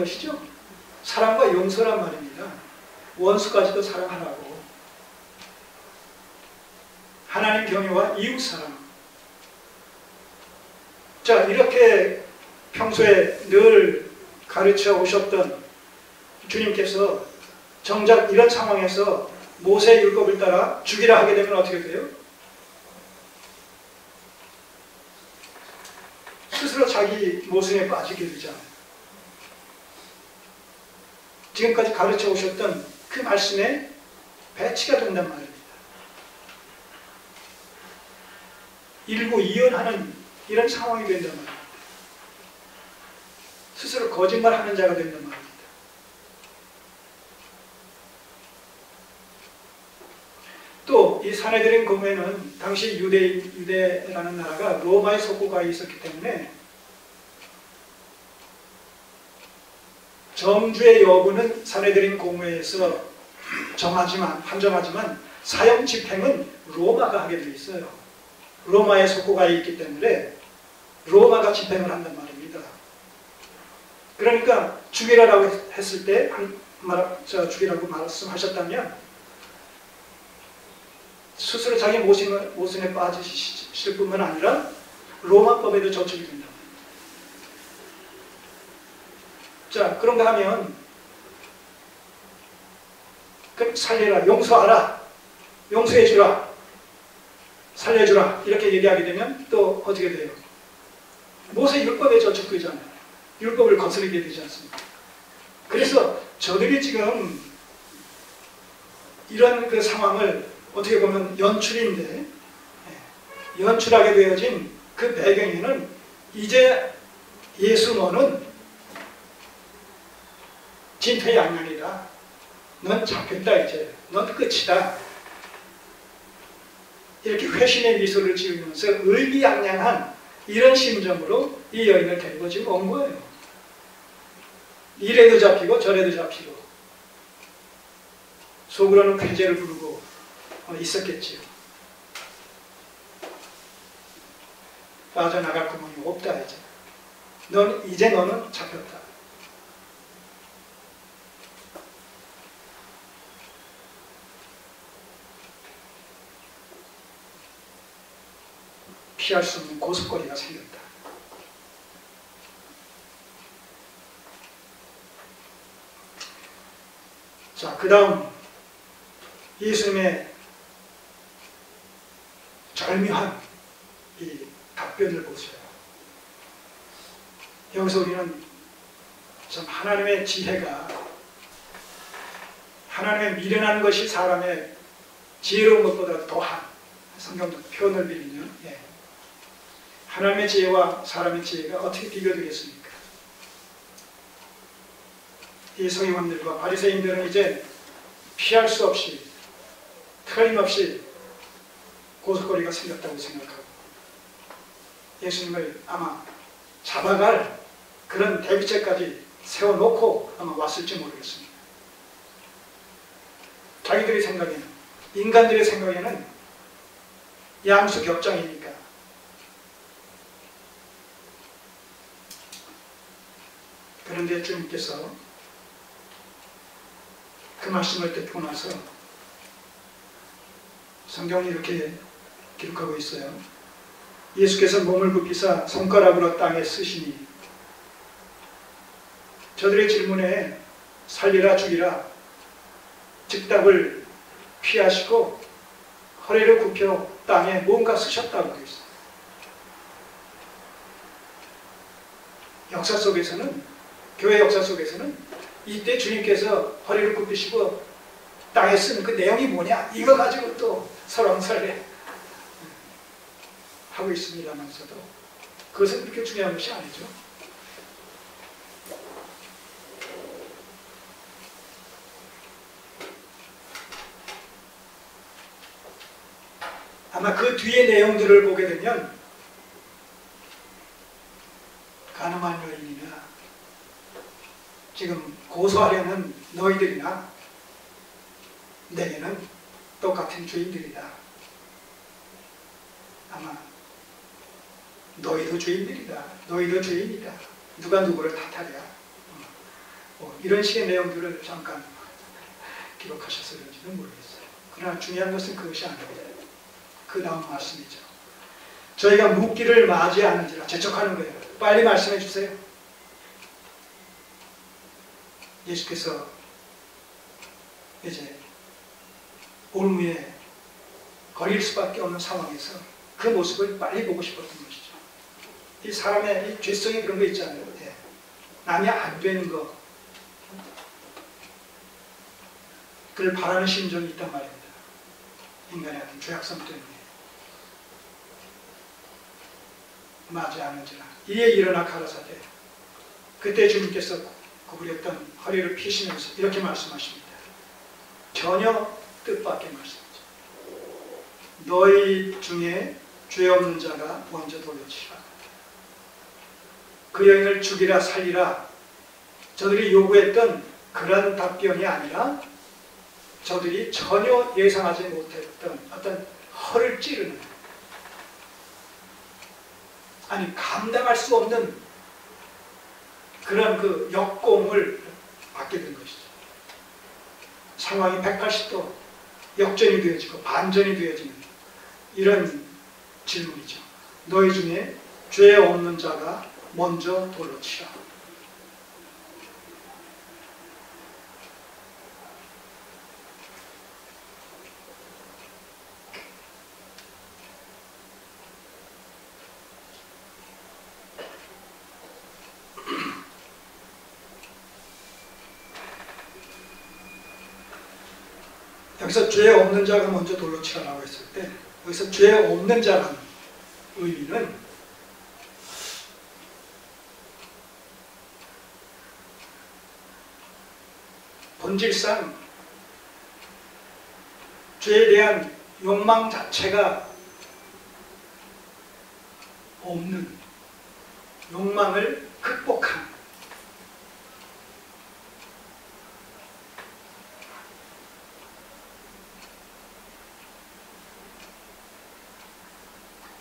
것이죠. 사랑과 용서란 말입니다. 원수까지도 사랑하라고. 하나님 경외와 이웃 사랑. 자, 이렇게 평소에 늘 가르쳐 오셨던 주님께서 정작 이런 상황에서 모세의 율법을 따라 죽이라 하게 되면 어떻게 돼요? 스스로 자기 모순에 빠지게 되잖아요. 지금까지 가르쳐 오셨던 그 말씀에 배치가 된단 말입니다. 일부이연하는 이런 상황이 된단 말입니다. 스스로 거짓말하는 자가 된단 말입니다. 또 이 사내들인 공회는 당시 유대라는 나라가 로마의 속국가 있었기 때문에 정죄의 여부는 사내들인 공회에서 판정하지만 사형 집행은 로마가 하게 되어 있어요. 로마의 속국가에 있기 때문에 로마가 집행을 한단 말입니다. 그러니까 죽이라고 했을 때 죽이라고 말씀하셨다면 스스로 자기 모순에 빠지실 뿐만 아니라 로마법에도 저촉이 된다. 자, 그런가 하면 그럼 살리라, 용서하라, 용서해주라, 살려주라 이렇게 얘기하게 되면 또 어떻게 돼요? 모세 율법에 저촉되잖아요. 율법을 거스르게 되지 않습니까? 그래서 저들이 지금 이런 그 상황을 어떻게 보면 연출인데, 연출하게 되어진 그 배경에는 이제 예수 너는 진퇴양난이다. 넌 잡혔다 이제. 넌 끝이다. 이렇게 회심의 미소를 지으면서 의기양양한 이런 심정으로 이 여인을 데리고 지금 온 거예요. 이래도 잡히고 저래도 잡히고 속으로는 괴제를 부르고 있었겠지요. 빠져나갈 구멍이 없다 이제. 이제 너는 잡혔다. 피할 수 없는 고속거리가 생겼다. 자, 그 다음 예수님의 절묘한 이 답변을 보세요. 여기서 우리는 참 하나님의 지혜가, 하나님의 미련한 것이 사람의 지혜로운 것보다 더한, 성경도 표현을 빌리면 하나님의 지혜와 사람의 지혜가 어떻게 비교되겠습니까? 이 서기관들과 바리새인들은 이제 피할 수 없이 틀림없이 고속거리가 생겼다고 생각하고 예수님을 아마 잡아갈 그런 대비책까지 세워놓고 아마 왔을지 모르겠습니다. 자기들의 생각에는, 인간들의 생각에는 양수격장이니까 그런데 주님께서 그 말씀을 듣고 나서 성경이 이렇게 기록하고 있어요. 예수께서 몸을 굽히사 손가락으로 땅에 쓰시니 저들의 질문에 살리라 죽이라 즉답을 피하시고 허리를 굽혀 땅에 뭔가 쓰셨다고 되어 있어요. 역사 속에서는, 교회 역사 속에서는 이때 주님께서 허리를 굽히시고 땅에 쓴 그 내용이 뭐냐, 이거 가지고 또 설왕설래 하고 있습니다만서도 그것은 그렇게 중요한 것이 아니죠. 아마 그 뒤의 내용들을 보게 되면 가늠한 여인이나 지금 고소하려는 너희들이나 내게는 똑같은 주인들이다. 아마 너희도 주인들이다. 너희도 주인이다. 누가 누구를 탓하랴. 뭐 이런 식의 내용들을 잠깐 기록하셔서 그런지는 모르겠어요. 그러나 중요한 것은 그것이 아닙니다. 그 다음 말씀이죠. 저희가 묻기를 맞이하는지라 재촉하는 거예요. 빨리 말씀해 주세요. 예수께서 이제 올무에 거릴 수밖에 없는 상황에서 그 모습을 빨리 보고 싶었던 것이죠. 이 사람의 이 죄성이 그런 거 있잖아요. 예. 남이 안 되는 거 그를 바라는 심정이 있단 말입니다. 인간의 어떤 죄악성 때문에. 맞이하는지라 이에 일어나 가라사대. 그때 주님께서 구부렸던 허리를 피시면서 이렇게 말씀하십니다. 전혀 뜻밖의 말씀이죠. 너희 중에 죄 없는 자가 먼저 돌로 치라. 그 여인을 죽이라 살리라. 저들이 요구했던 그런 답변이 아니라 저들이 전혀 예상하지 못했던 어떤 허를 찌르는, 아니 감당할 수 없는 그런 그 역공을 받게 된 것이죠. 상황이 180도 역전이 되어지고 반전이 되어지는 이런 질문이죠. 너희 중에 죄 없는 자가 먼저 돌로 치라. 여기서 죄 없는 자가 먼저 돌로 치라라고 했을 때 여기서 죄 없는 자라는 의미는 본질상 죄에 대한 욕망 자체가 없는, 욕망을 극복한,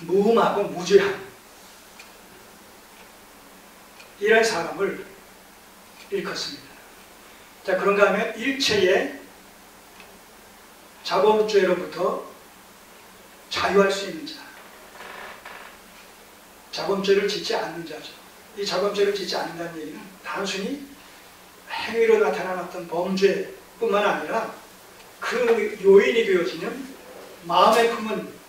무음하고 무죄한 이런 사람을 일컫습니다. 자, 그런가 하면 일체의 자범죄로부터 자유할 수 있는 자, 자범죄를 짓지 않는 자죠. 이 자범죄를 짓지 않는다는 얘기는 단순히 행위로 나타난 어떤 범죄뿐만 아니라 그 요인이 되어지는 마음의 품은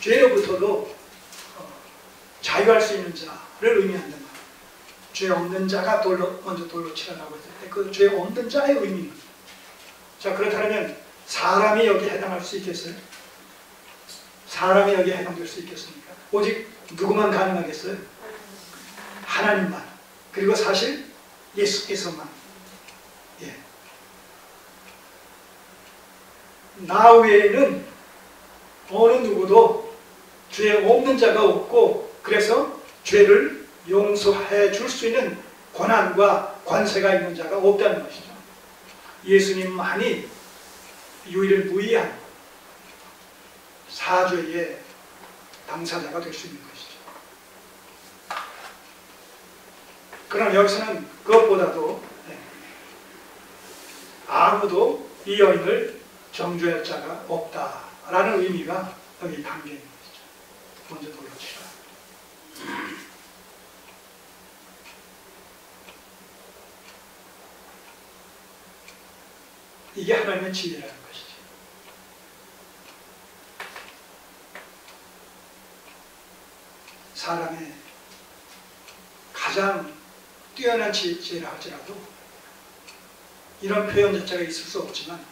죄로부터도 자유할 수 있는 자를 의미한단 말이에요. 죄 없는 자가 먼저 돌로 치라라고 했을 때 그 죄 없는 자의 의미는, 자, 그렇다면 사람이 여기 해당할 수 있겠어요? 사람이 여기 해당될 수 있겠습니까? 오직 누구만 가능하겠어요? 하나님만. 그리고 사실 예수께서만. 예. 나 외에는 어느 누구도 죄 없는 자가 없고, 그래서 죄를 용서해 줄 수 있는 권한과 관세가 있는 자가 없다는 것이죠. 예수님만이 유일무이한 사죄의 당사자가 될 수 있는 것이죠. 그럼 여기서는 그것보다도 아무도 이 여인을 정죄할 자가 없다라는 의미가 여기 담겨 있는 것이죠. 먼저 돌로 치라. 이게 하나님의 지혜라는 것이죠. 사람의 가장 뛰어난 지혜라 할지라도 이런 표현 자체가 있을 수 없지만,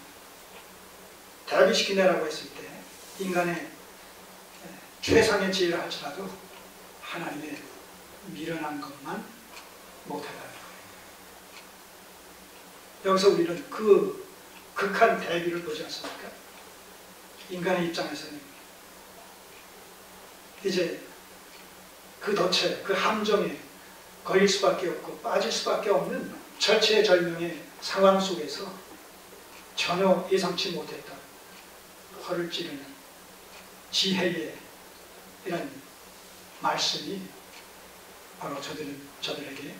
대비시키네라고 했을 때 인간의 최상의 지혜라 할지라도 하나님의 미련한 것만 못하다는 거예요. 여기서 우리는 그 극한 대비를 보지 않습니까? 인간의 입장에서는 이제 그 덫에, 그 함정에 걸릴 수밖에 없고 빠질 수밖에 없는 절체절명의 상황 속에서 전혀 예상치 못했던 허를 찌르는 지혜의 이런 말씀이 바로 저들에게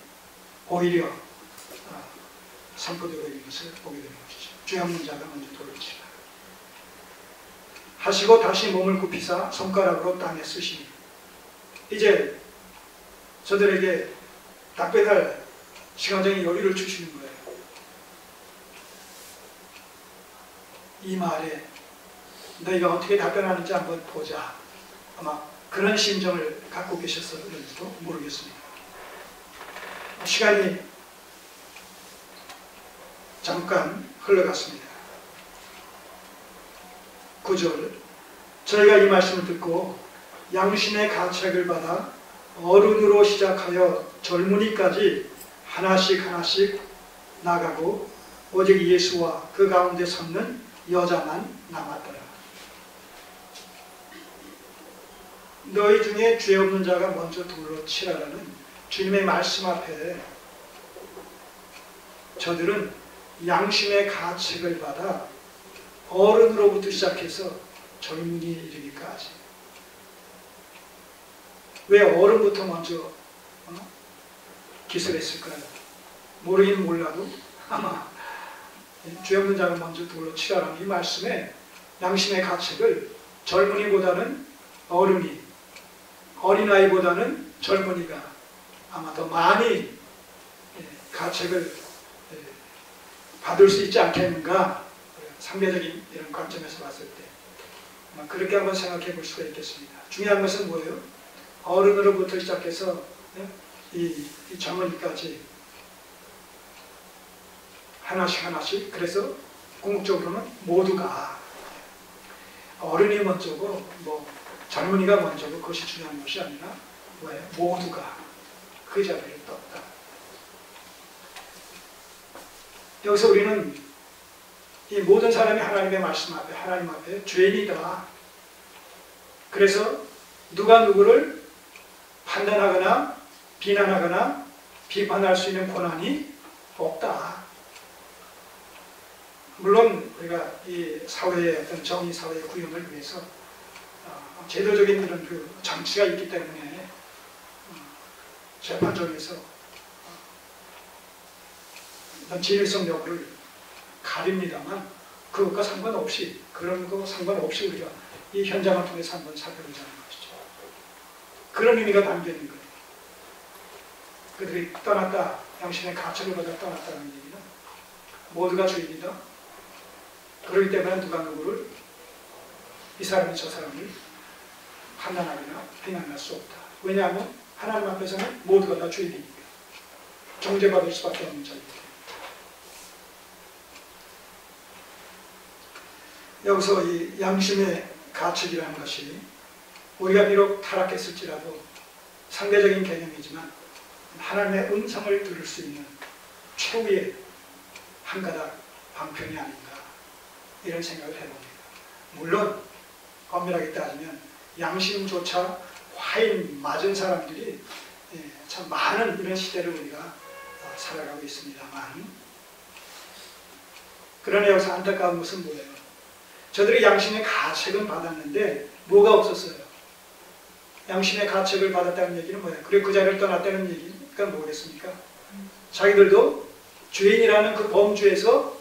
오히려 선포되고 있는 것을 보게 되는 것이죠. 죄 없는 자가 먼저 돌을 치라 하시고 다시 몸을 굽히사 손가락으로 땅에 쓰시니 이제 저들에게 답변할 시간적인 여유를 주시는 거예요. 이 말에 너희가 어떻게 답변하는지 한번 보자. 아마 그런 심정을 갖고 계셨을지도 모르겠습니다. 시간이 잠깐 흘러갔습니다. 9절 저희가 이 말씀을 듣고 양심의 가책을 받아 어른으로 시작하여 젊은이까지 하나씩 하나씩 나가고 오직 예수와 그 가운데 섰는 여자만 남았더라. 너희 중에 죄 없는 자가 먼저 돌로 치라라는 주님의 말씀 앞에 저들은 양심의 가책을 받아 어른으로부터 시작해서 젊은이에 이르기까지 왜 어른부터 먼저 기술했을까요? 모르긴 몰라도 아마 죄 없는 자가 먼저 돌로 치라라는 이 말씀에 양심의 가책을 젊은이보다는 어른이, 어린아이보다는 젊은이가 아마 더 많이 가책을 받을 수 있지 않겠는가, 상대적인 이런 관점에서 봤을 때 아마 그렇게 한번 생각해 볼 수가 있겠습니다. 중요한 것은 뭐예요? 어른으로부터 시작해서 이 젊은이까지 하나씩 하나씩, 그래서 궁극적으로는 모두가 어른이 먼저고 뭐 젊은이가 먼저고 그것이 중요한 것이 아니라 왜 모두가 그 자리를 떴다. 여기서 우리는 이 모든 사람이 하나님의 말씀 앞에, 하나님 앞에 죄인이다. 그래서 누가 누구를 판단하거나 비난하거나 비판할 수 있는 권한이 없다. 물론 우리가 이 사회의 어떤 정의 사회의 구현을 위해서 제도적인 이런 그 장치가 있기 때문에 재판정에서 어떤 진실성 여부를 가립니다만 그것과 상관없이, 그런 거 상관없이 우리가 이 현장을 통해서 한번 살펴보자는 것이죠. 그런 의미가 담겨 있는 거예요. 그들이 떠났다, 양심의 가책을 받아 떠났다는 얘기는 모두가 죄인이다. 그렇기 때문에 누가 누구를, 이 사람이 저 사람을 판단하거나 비난할 수 없다. 왜냐하면 하나님 앞에서는 모두가 다 죄인이니까 정죄받을 수밖에 없는 자이기 때문에. 여기서 이 양심의 가책이라는 것이 우리가 비록 타락했을지라도 상대적인 개념이지만 하나님의 음성을 들을 수 있는 최후의 한 가닥 방편이 아닌가, 이런 생각을 해봅니다. 물론 엄밀하게 따지면 양심조차 화인 맞은 사람들이 참 많은 이런 시대를 우리가 살아가고 있습니다만, 그러나 여기서 안타까운 것은 뭐예요? 저들이 양심의 가책은 받았는데 뭐가 없었어요? 양심의 가책을 받았다는 얘기는 뭐예요? 그리고 그 자리를 떠났다는 얘기가 뭐겠습니까? 자기들도 죄인이라는 그 범주에서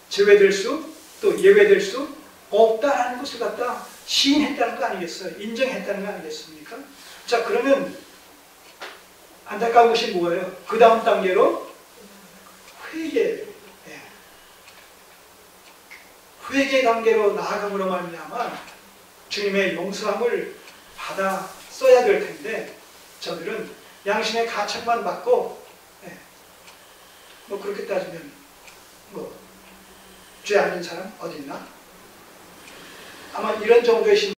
제외될 수, 또 예외될 수 없다라는 것을 갖다 시인했다는 거 아니겠어요? 인정했다는 거 아니겠습니까? 자, 그러면 안타까운 것이 뭐예요? 그 다음 단계로 회개, 회개 단계로 나아감으로 말미암아 주님의 용서함을 받아 써야 될 텐데, 저들은 양심의 가책만 받고, 뭐 그렇게 따지면 뭐 죄 아닌 사람 어디 있나? 아마 이런 정도의